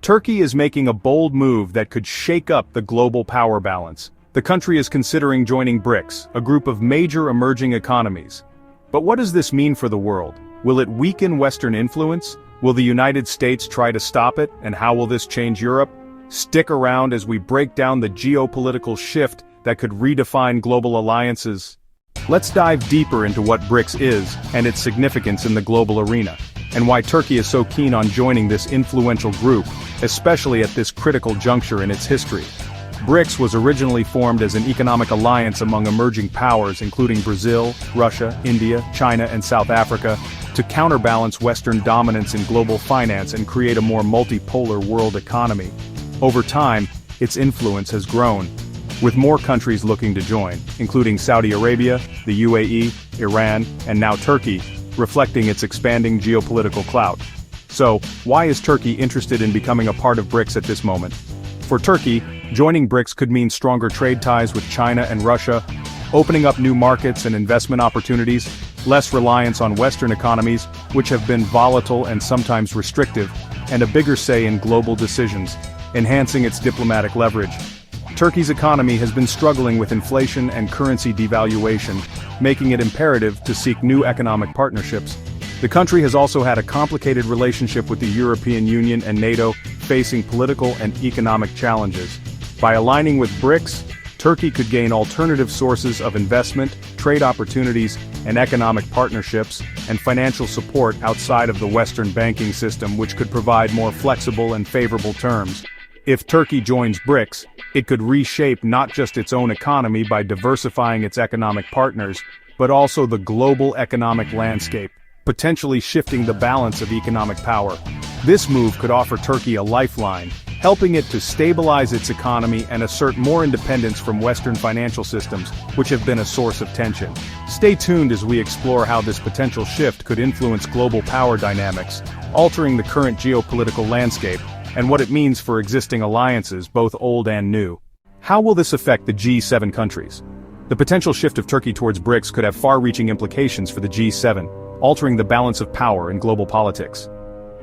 Turkey is making a bold move that could shake up the global power balance. The country is considering joining BRICS, a group of major emerging economies. But what does this mean for the world? Will it weaken Western influence? Will the United States try to stop it, and how will this change Europe? Stick around as we break down the geopolitical shift that could redefine global alliances. Let's dive deeper into what BRICS is and its significance in the global arena, and why Turkey is so keen on joining this influential group, especially at this critical juncture in its history. BRICS was originally formed as an economic alliance among emerging powers including Brazil, Russia, India, China, and South Africa, to counterbalance Western dominance in global finance and create a more multipolar world economy. Over time, its influence has grown, with more countries looking to join, including Saudi Arabia, the UAE, Iran, and now Turkey, reflecting its expanding geopolitical clout. So, why is Turkey interested in becoming a part of BRICS at this moment? For Turkey, joining BRICS could mean stronger trade ties with China and Russia, opening up new markets and investment opportunities, less reliance on Western economies, which have been volatile and sometimes restrictive, and a bigger say in global decisions, enhancing its diplomatic leverage. Turkey's economy has been struggling with inflation and currency devaluation, making it imperative to seek new economic partnerships. The country has also had a complicated relationship with the European Union and NATO, facing political and economic challenges. By aligning with BRICS, Turkey could gain alternative sources of investment, trade opportunities, and economic partnerships, and financial support outside of the Western banking system, which could provide more flexible and favorable terms. If Turkey joins BRICS, it could reshape not just its own economy by diversifying its economic partners, but also the global economic landscape, potentially shifting the balance of economic power. This move could offer Turkey a lifeline, helping it to stabilize its economy and assert more independence from Western financial systems, which have been a source of tension. Stay tuned as we explore how this potential shift could influence global power dynamics, altering the current geopolitical landscape, and what it means for existing alliances, both old and new. How will this affect the G7 countries? The potential shift of Turkey towards BRICS could have far-reaching implications for the G7, altering the balance of power in global politics.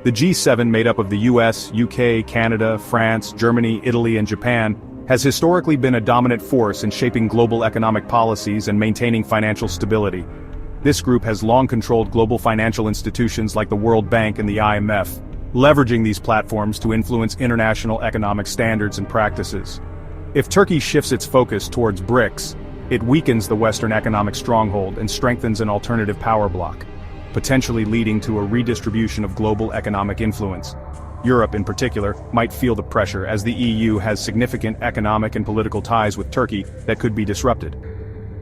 The G7, made up of the US, UK, Canada, France, Germany, Italy, and Japan, has historically been a dominant force in shaping global economic policies and maintaining financial stability. This group has long controlled global financial institutions like the World Bank and the IMF, leveraging these platforms to influence international economic standards and practices. If Turkey shifts its focus towards BRICS, it weakens the Western economic stronghold and strengthens an alternative power bloc, potentially leading to a redistribution of global economic influence. Europe, in particular, might feel the pressure as the EU has significant economic and political ties with Turkey that could be disrupted.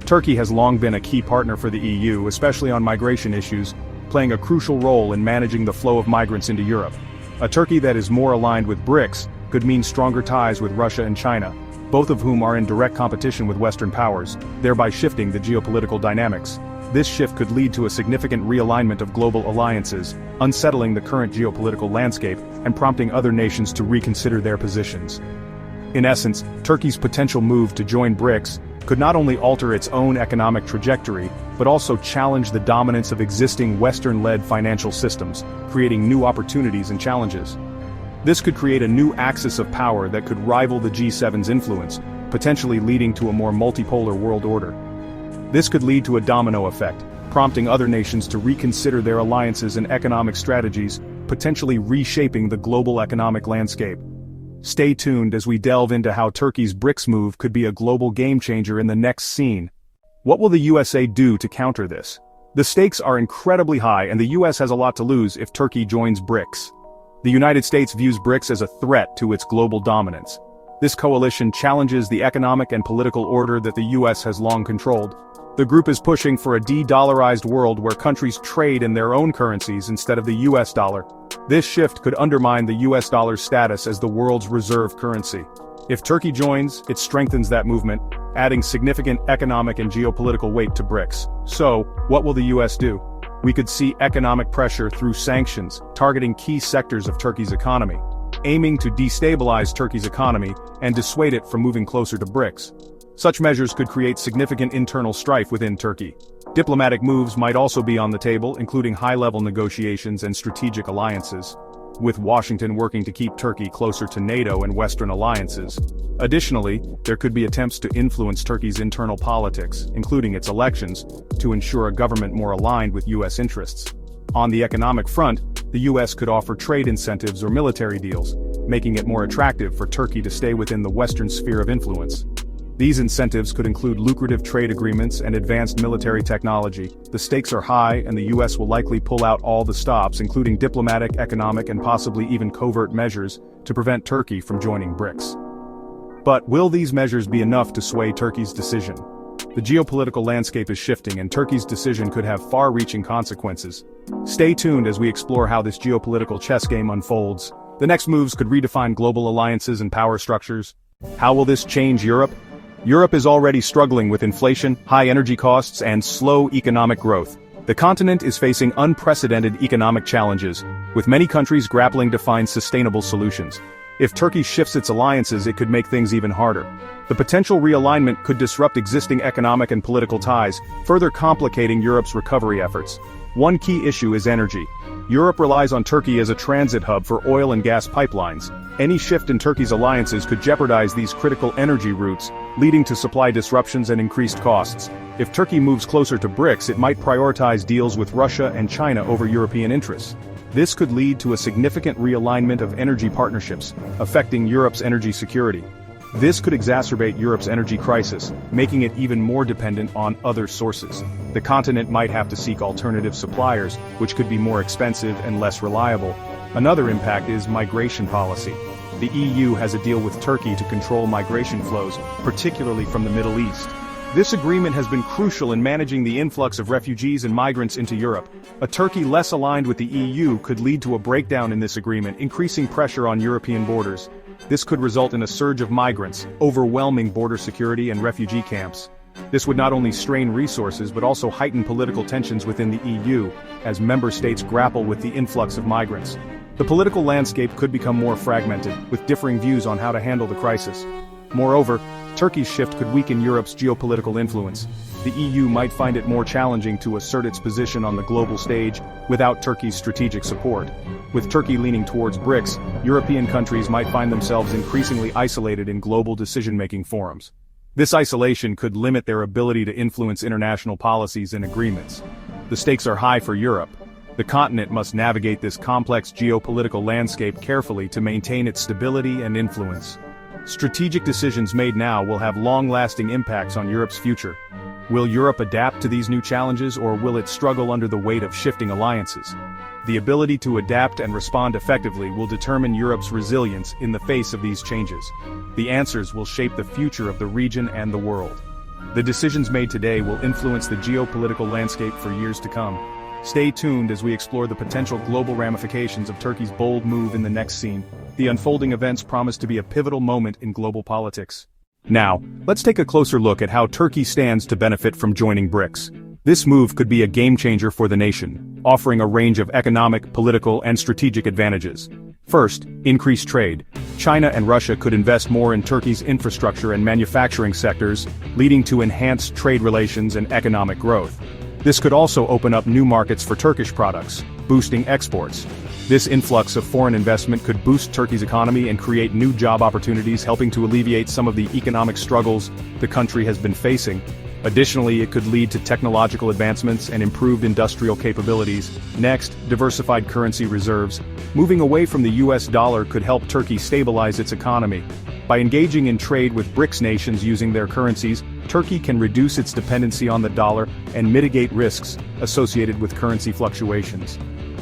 Turkey has long been a key partner for the EU, especially on migration issues, playing a crucial role in managing the flow of migrants into Europe. A Turkey that is more aligned with BRICS could mean stronger ties with Russia and China, both of whom are in direct competition with Western powers, thereby shifting the geopolitical dynamics. This shift could lead to a significant realignment of global alliances, unsettling the current geopolitical landscape and prompting other nations to reconsider their positions. In essence, Turkey's potential move to join BRICS could not only alter its own economic trajectory, but also challenge the dominance of existing Western-led financial systems, creating new opportunities and challenges. This could create a new axis of power that could rival the G7's influence, potentially leading to a more multipolar world order. This could lead to a domino effect, prompting other nations to reconsider their alliances and economic strategies, potentially reshaping the global economic landscape. Stay tuned as we delve into how Turkey's BRICS move could be a global game-changer in the next scene. What will the USA do to counter this? The stakes are incredibly high, and the US has a lot to lose if Turkey joins BRICS. The United States views BRICS as a threat to its global dominance. This coalition challenges the economic and political order that the US has long controlled. The group is pushing for a de-dollarized world where countries trade in their own currencies instead of the US dollar. This shift could undermine the US dollar's status as the world's reserve currency. If Turkey joins, it strengthens that movement, adding significant economic and geopolitical weight to BRICS. So, what will the US do? We could see economic pressure through sanctions, targeting key sectors of Turkey's economy, aiming to destabilize Turkey's economy and dissuade it from moving closer to BRICS. Such measures could create significant internal strife within Turkey. Diplomatic moves might also be on the table, including high-level negotiations and strategic alliances. with Washington working to keep Turkey closer to NATO and Western alliances. Additionally, there could be attempts to influence Turkey's internal politics, including its elections, to ensure a government more aligned with U.S. interests. On the economic front, the U.S. could offer trade incentives or military deals, making it more attractive for Turkey to stay within the Western sphere of influence. These incentives could include lucrative trade agreements and advanced military technology. The stakes are high, and the U.S. will likely pull out all the stops, including diplomatic, economic, and possibly even covert measures, to prevent Turkey from joining BRICS. But will these measures be enough to sway Turkey's decision? The geopolitical landscape is shifting, and Turkey's decision could have far-reaching consequences. Stay tuned as we explore how this geopolitical chess game unfolds. The next moves could redefine global alliances and power structures. How will this change Europe? Europe is already struggling with inflation, high energy costs, and slow economic growth. The continent is facing unprecedented economic challenges, with many countries grappling to find sustainable solutions. If Turkey shifts its alliances, it could make things even harder. The potential realignment could disrupt existing economic and political ties, further complicating Europe's recovery efforts. One key issue is energy. Europe relies on Turkey as a transit hub for oil and gas pipelines. Any shift in Turkey's alliances could jeopardize these critical energy routes, leading to supply disruptions and increased costs. If Turkey moves closer to BRICS, it might prioritize deals with Russia and China over European interests. This could lead to a significant realignment of energy partnerships, affecting Europe's energy security. This could exacerbate Europe's energy crisis, making it even more dependent on other sources. The continent might have to seek alternative suppliers, which could be more expensive and less reliable. Another impact is migration policy. The EU has a deal with Turkey to control migration flows, particularly from the Middle East. This agreement has been crucial in managing the influx of refugees and migrants into Europe. A Turkey less aligned with the EU could lead to a breakdown in this agreement, increasing pressure on European borders. This could result in a surge of migrants, overwhelming border security and refugee camps. This would not only strain resources but also heighten political tensions within the EU, as member states grapple with the influx of migrants. The political landscape could become more fragmented, with differing views on how to handle the crisis. Moreover, Turkey's shift could weaken Europe's geopolitical influence. The EU might find it more challenging to assert its position on the global stage without Turkey's strategic support. With Turkey leaning towards BRICS, European countries might find themselves increasingly isolated in global decision-making forums. This isolation could limit their ability to influence international policies and agreements. The stakes are high for Europe. The continent must navigate this complex geopolitical landscape carefully to maintain its stability and influence. Strategic decisions made now will have long-lasting impacts on Europe's future. Will Europe adapt to these new challenges, or will it struggle under the weight of shifting alliances? The ability to adapt and respond effectively will determine Europe's resilience in the face of these changes. The answers will shape the future of the region and the world. The decisions made today will influence the geopolitical landscape for years to come. Stay tuned as we explore the potential global ramifications of Turkey's bold move in the next scene. The unfolding events promise to be a pivotal moment in global politics. Now, let's take a closer look at how Turkey stands to benefit from joining BRICS. This move could be a game-changer for the nation, offering a range of economic, political, and strategic advantages. First, increased trade. China and Russia could invest more in Turkey's infrastructure and manufacturing sectors, leading to enhanced trade relations and economic growth. This could also open up new markets for Turkish products, boosting exports. This influx of foreign investment could boost Turkey's economy and create new job opportunities, helping to alleviate some of the economic struggles the country has been facing. Additionally, it could lead to technological advancements and improved industrial capabilities. Next, diversified currency reserves. Moving away from the US dollar could help Turkey stabilize its economy. By engaging in trade with BRICS nations using their currencies, Turkey can reduce its dependency on the dollar and mitigate risks associated with currency fluctuations.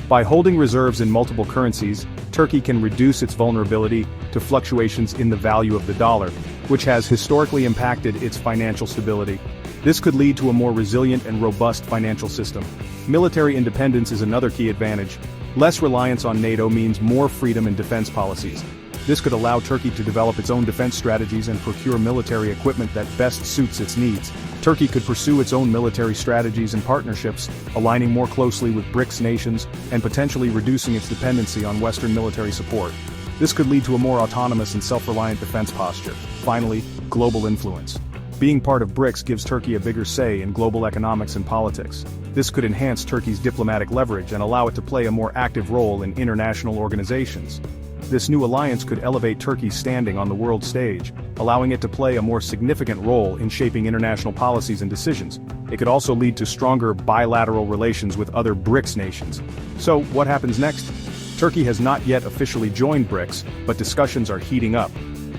By holding reserves in multiple currencies, Turkey can reduce its vulnerability to fluctuations in the value of the dollar, which has historically impacted its financial stability. This could lead to a more resilient and robust financial system. Military independence is another key advantage. Less reliance on NATO means more freedom in defense policies. This could allow Turkey to develop its own defense strategies and procure military equipment that best suits its needs. Turkey could pursue its own military strategies and partnerships, aligning more closely with BRICS nations and potentially reducing its dependency on Western military support. This could lead to a more autonomous and self-reliant defense posture. Finally, global influence. Being part of BRICS gives Turkey a bigger say in global economics and politics. This could enhance Turkey's diplomatic leverage and allow it to play a more active role in international organizations. This new alliance could elevate Turkey's standing on the world stage, allowing it to play a more significant role in shaping international policies and decisions. It could also lead to stronger bilateral relations with other BRICS nations. So, what happens next? Turkey has not yet officially joined BRICS, but discussions are heating up.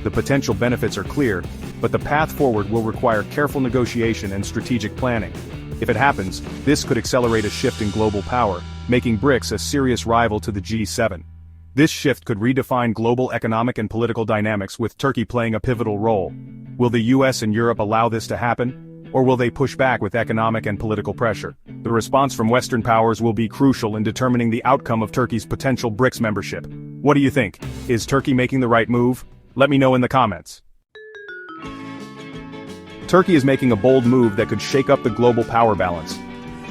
The potential benefits are clear, but the path forward will require careful negotiation and strategic planning. If it happens, this could accelerate a shift in global power, making BRICS a serious rival to the G7. This shift could redefine global economic and political dynamics, with Turkey playing a pivotal role. Will the US and Europe allow this to happen? Or will they push back with economic and political pressure? The response from Western powers will be crucial in determining the outcome of Turkey's potential BRICS membership. What do you think? Is Turkey making the right move? Let me know in the comments. Turkey is making a bold move that could shake up the global power balance.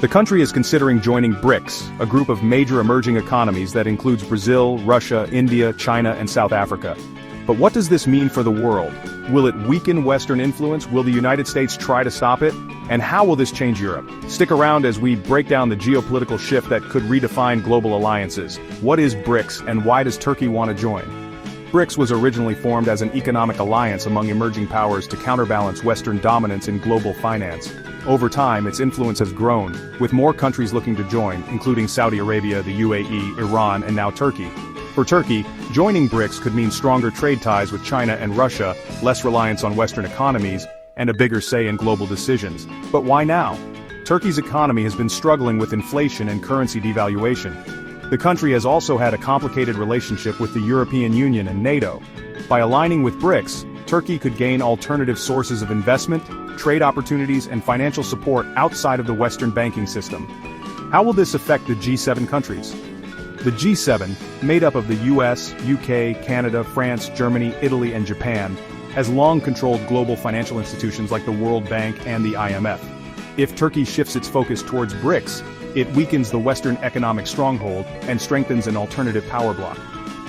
The country is considering joining BRICS, a group of major emerging economies that includes Brazil, Russia, India, China, and South Africa. But what does this mean for the world? Will it weaken Western influence? Will the United States try to stop it? And how will this change Europe? Stick around as we break down the geopolitical shift that could redefine global alliances. What is BRICS, and why does Turkey want to join? BRICS was originally formed as an economic alliance among emerging powers to counterbalance Western dominance in global finance. Over time, its influence has grown, with more countries looking to join, including Saudi Arabia, the UAE, Iran, and now Turkey. For Turkey, joining BRICS could mean stronger trade ties with China and Russia, less reliance on Western economies, and a bigger say in global decisions. But why now? Turkey's economy has been struggling with inflation and currency devaluation. The country has also had a complicated relationship with the European Union and NATO. By aligning with BRICS, Turkey could gain alternative sources of investment, trade opportunities, and financial support outside of the Western banking system. How will this affect the G7 countries? The G7, made up of the US, UK, Canada, France, Germany, Italy, and Japan, has long controlled global financial institutions like the World Bank and the IMF. If Turkey shifts its focus towards BRICS, it weakens the Western economic stronghold and strengthens an alternative power bloc.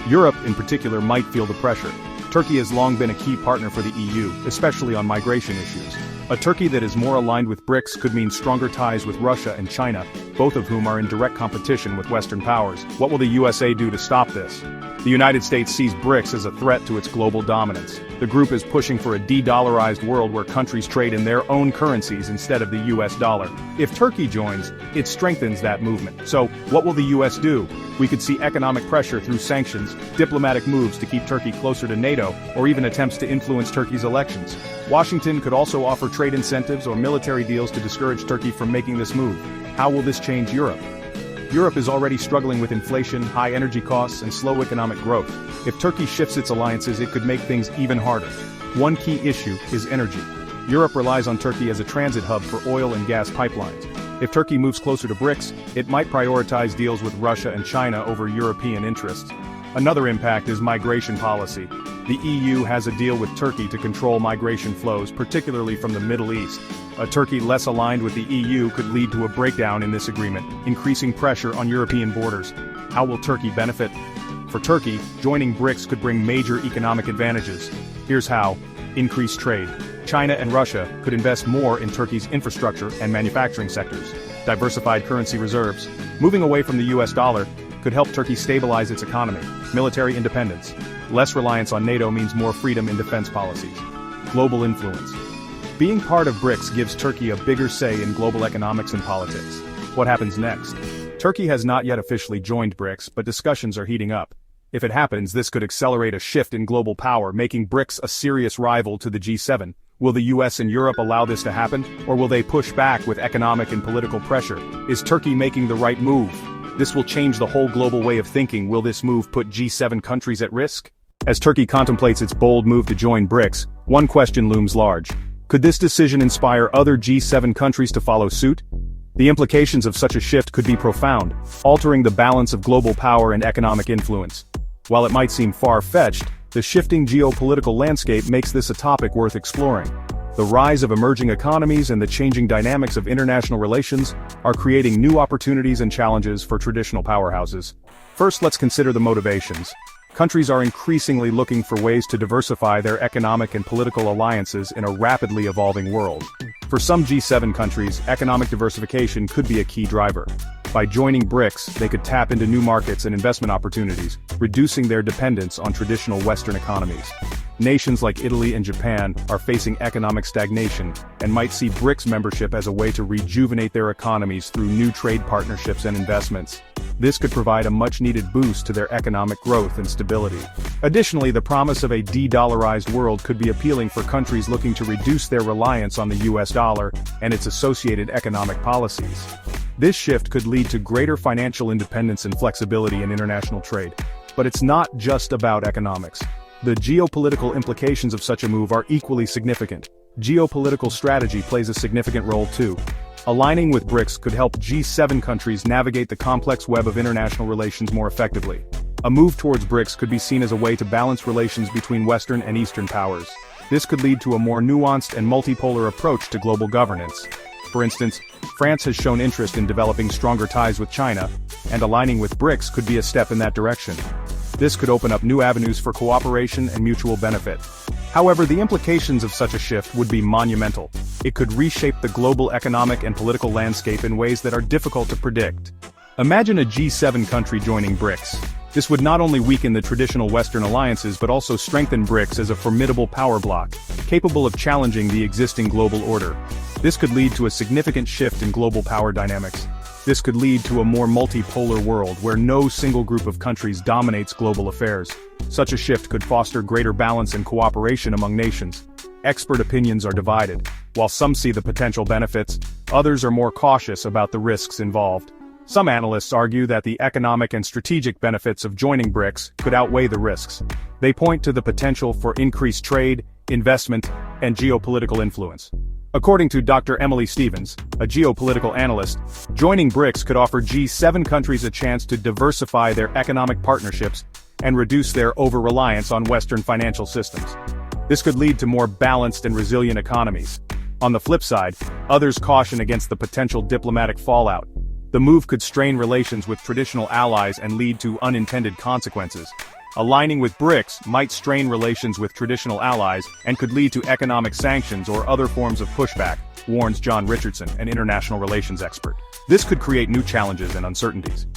Europe, in particular, might feel the pressure. Turkey has long been a key partner for the EU, especially on migration issues. A Turkey that is more aligned with BRICS could mean stronger ties with Russia and China, both of whom are in direct competition with Western powers. What will the USA do to stop this? The United States sees BRICS as a threat to its global dominance. The group is pushing for a de-dollarized world where countries trade in their own currencies instead of the US dollar. If Turkey joins, it strengthens that movement. So, what will the US do? We could see economic pressure through sanctions, diplomatic moves to keep Turkey closer to NATO, or even attempts to influence Turkey's elections. Washington could also offer trade incentives or military deals to discourage Turkey from making this move. How will this change Europe? Europe is already struggling with inflation, high energy costs, and slow economic growth. If Turkey shifts its alliances, it could make things even harder. One key issue is energy. Europe relies on Turkey as a transit hub for oil and gas pipelines. If Turkey moves closer to BRICS, it might prioritize deals with Russia and China over European interests. Another impact is migration policy. The EU has a deal with Turkey to control migration flows, particularly from the Middle East. A Turkey less aligned with the EU could lead to a breakdown in this agreement, increasing pressure on European borders. How will Turkey benefit? For Turkey, joining BRICS could bring major economic advantages. Here's how. Increased trade. China and Russia could invest more in Turkey's infrastructure and manufacturing sectors. Diversified currency reserves. Moving away from the US dollar could help Turkey stabilize its economy. Military independence. Less reliance on NATO means more freedom in defense policies. Global influence. Being part of BRICS gives Turkey a bigger say in global economics and politics. What happens next? Turkey has not yet officially joined BRICS, but discussions are heating up. If it happens, this could accelerate a shift in global power, making BRICS a serious rival to the G7. Will the US and Europe allow this to happen, or will they push back with economic and political pressure? Is Turkey making the right move? This will change the whole global way of thinking. Will this move put G7 countries at risk? As Turkey contemplates its bold move to join BRICS, one question looms large. Could this decision inspire other G7 countries to follow suit? The implications of such a shift could be profound, altering the balance of global power and economic influence. While it might seem far-fetched, the shifting geopolitical landscape makes this a topic worth exploring. The rise of emerging economies and the changing dynamics of international relations are creating new opportunities and challenges for traditional powerhouses. First, let's consider the motivations. Countries are increasingly looking for ways to diversify their economic and political alliances in a rapidly evolving world. For some G7 countries, economic diversification could be a key driver. By joining BRICS, they could tap into new markets and investment opportunities, reducing their dependence on traditional Western economies. Nations like Italy and Japan are facing economic stagnation and might see BRICS membership as a way to rejuvenate their economies through new trade partnerships and investments. This could provide a much-needed boost to their economic growth and stability. Additionally, the promise of a de-dollarized world could be appealing for countries looking to reduce their reliance on the US dollar and its associated economic policies. This shift could lead to greater financial independence and flexibility in international trade. But it's not just about economics. The geopolitical implications of such a move are equally significant. Geopolitical strategy plays a significant role too. Aligning with BRICS could help G7 countries navigate the complex web of international relations more effectively. A move towards BRICS could be seen as a way to balance relations between Western and Eastern powers. This could lead to a more nuanced and multipolar approach to global governance. For instance, France has shown interest in developing stronger ties with China, and aligning with BRICS could be a step in that direction. This could open up new avenues for cooperation and mutual benefit. However, the implications of such a shift would be monumental. It could reshape the global economic and political landscape in ways that are difficult to predict. Imagine a G7 country joining BRICS. This would not only weaken the traditional Western alliances but also strengthen BRICS as a formidable power bloc, capable of challenging the existing global order. This could lead to a significant shift in global power dynamics. This could lead to a more multipolar world where no single group of countries dominates global affairs. Such a shift could foster greater balance and cooperation among nations. Expert opinions are divided. While some see the potential benefits, others are more cautious about the risks involved. Some analysts argue that the economic and strategic benefits of joining BRICS could outweigh the risks. They point to the potential for increased trade, investment, and geopolitical influence. According to Dr. Emily Stevens, a geopolitical analyst, joining BRICS could offer G7 countries a chance to diversify their economic partnerships and reduce their over-reliance on Western financial systems. This could lead to more balanced and resilient economies. On the flip side, others caution against the potential diplomatic fallout. The move could strain relations with traditional allies and lead to unintended consequences. Aligning with BRICS might strain relations with traditional allies and could lead to economic sanctions or other forms of pushback, warns John Richardson, an international relations expert. This could create new challenges and uncertainties.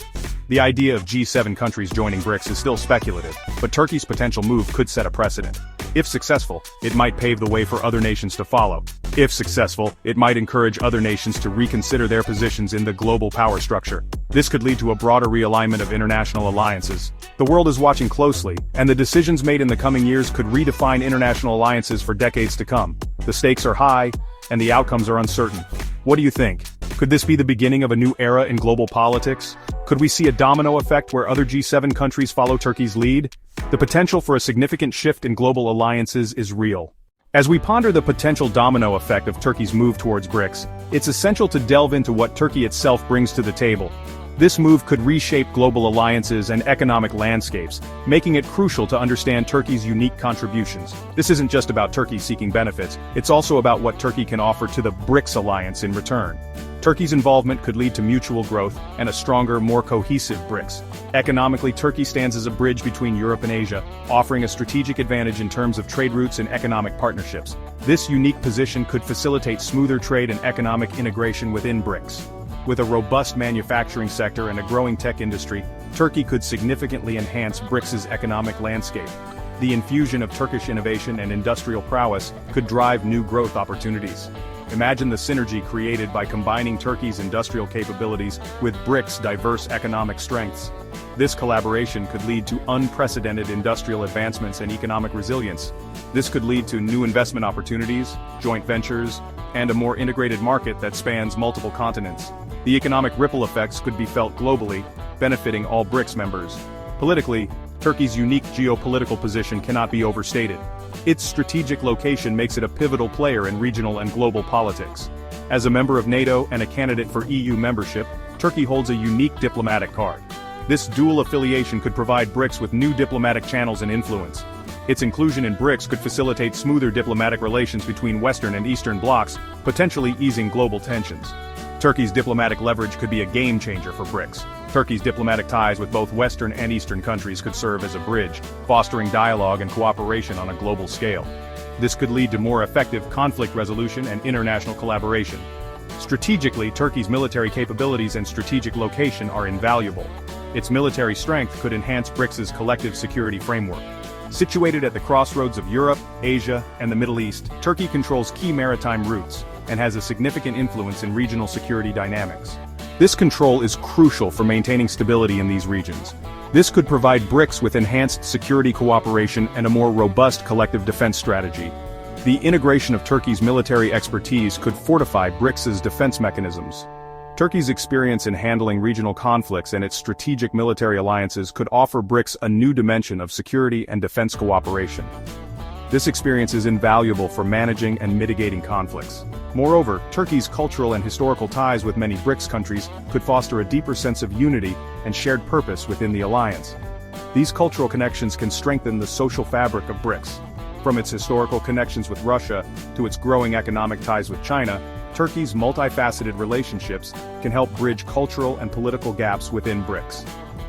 The idea of G7 countries joining BRICS is still speculative, but Turkey's potential move could set a precedent. If successful, it might pave the way for other nations to follow. If successful, it might encourage other nations to reconsider their positions in the global power structure. This could lead to a broader realignment of international alliances. The world is watching closely, and the decisions made in the coming years could redefine international alliances for decades to come. The stakes are high, and the outcomes are uncertain. What do you think? Could this be the beginning of a new era in global politics? Could we see a domino effect where other G7 countries follow Turkey's lead? The potential for a significant shift in global alliances is real. As we ponder the potential domino effect of Turkey's move towards BRICS, it's essential to delve into what Turkey itself brings to the table. This move could reshape global alliances and economic landscapes, making it crucial to understand Turkey's unique contributions. This isn't just about Turkey seeking benefits, it's also about what Turkey can offer to the BRICS alliance in return. Turkey's involvement could lead to mutual growth and a stronger, more cohesive BRICS. Economically, Turkey stands as a bridge between Europe and Asia, offering a strategic advantage in terms of trade routes and economic partnerships. This unique position could facilitate smoother trade and economic integration within BRICS. With a robust manufacturing sector and a growing tech industry, Turkey could significantly enhance BRICS's economic landscape. The infusion of Turkish innovation and industrial prowess could drive new growth opportunities. Imagine the synergy created by combining Turkey's industrial capabilities with BRICS' diverse economic strengths. This collaboration could lead to unprecedented industrial advancements and economic resilience. This could lead to new investment opportunities, joint ventures, and a more integrated market that spans multiple continents. The economic ripple effects could be felt globally, benefiting all BRICS members. Politically, Turkey's unique geopolitical position cannot be overstated. Its strategic location makes it a pivotal player in regional and global politics. As a member of NATO and a candidate for EU membership, Turkey holds a unique diplomatic card. This dual affiliation could provide BRICS with new diplomatic channels and influence. Its inclusion in BRICS could facilitate smoother diplomatic relations between Western and Eastern blocs, potentially easing global tensions. Turkey's diplomatic leverage could be a game changer for BRICS. Turkey's diplomatic ties with both Western and Eastern countries could serve as a bridge, fostering dialogue and cooperation on a global scale. This could lead to more effective conflict resolution and international collaboration. Strategically, Turkey's military capabilities and strategic location are invaluable. Its military strength could enhance BRICS's collective security framework. Situated at the crossroads of Europe, Asia, and the Middle East, Turkey controls key maritime routes and has a significant influence in regional security dynamics. This control is crucial for maintaining stability in these regions. This could provide BRICS with enhanced security cooperation and a more robust collective defense strategy. The integration of Turkey's military expertise could fortify BRICS's defense mechanisms. Turkey's experience in handling regional conflicts and its strategic military alliances could offer BRICS a new dimension of security and defense cooperation. This experience is invaluable for managing and mitigating conflicts. Moreover, Turkey's cultural and historical ties with many BRICS countries could foster a deeper sense of unity and shared purpose within the alliance. These cultural connections can strengthen the social fabric of BRICS. From its historical connections with Russia to its growing economic ties with China, Turkey's multifaceted relationships can help bridge cultural and political gaps within BRICS.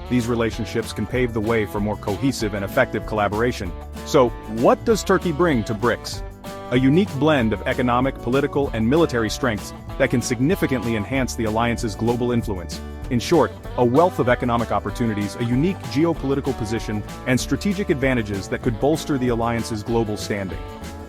These relationships can pave the way for more cohesive and effective collaboration. So, what does Turkey bring to BRICS? A unique blend of economic, political, and military strengths that can significantly enhance the alliance's global influence. In short, a wealth of economic opportunities, a unique geopolitical position, and strategic advantages that could bolster the alliance's global standing.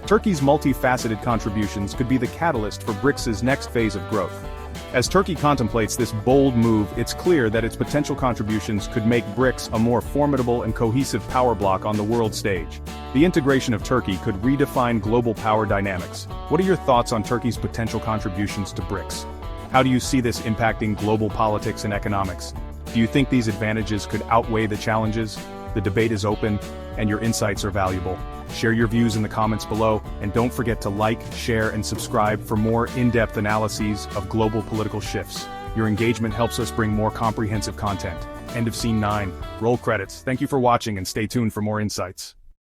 Turkey's multifaceted contributions could be the catalyst for BRICS's next phase of growth. As Turkey contemplates this bold move, it's clear that its potential contributions could make BRICS a more formidable and cohesive power bloc on the world stage. The integration of Turkey could redefine global power dynamics. What are your thoughts on Turkey's potential contributions to BRICS? How do you see this impacting global politics and economics? Do you think these advantages could outweigh the challenges? The debate is open, and your insights are valuable. Share your views in the comments below, and don't forget to like, share, and subscribe for more in-depth analyses of global political shifts. Your engagement helps us bring more comprehensive content. End of Scene 9. Roll credits. Thank you for watching and stay tuned for more insights.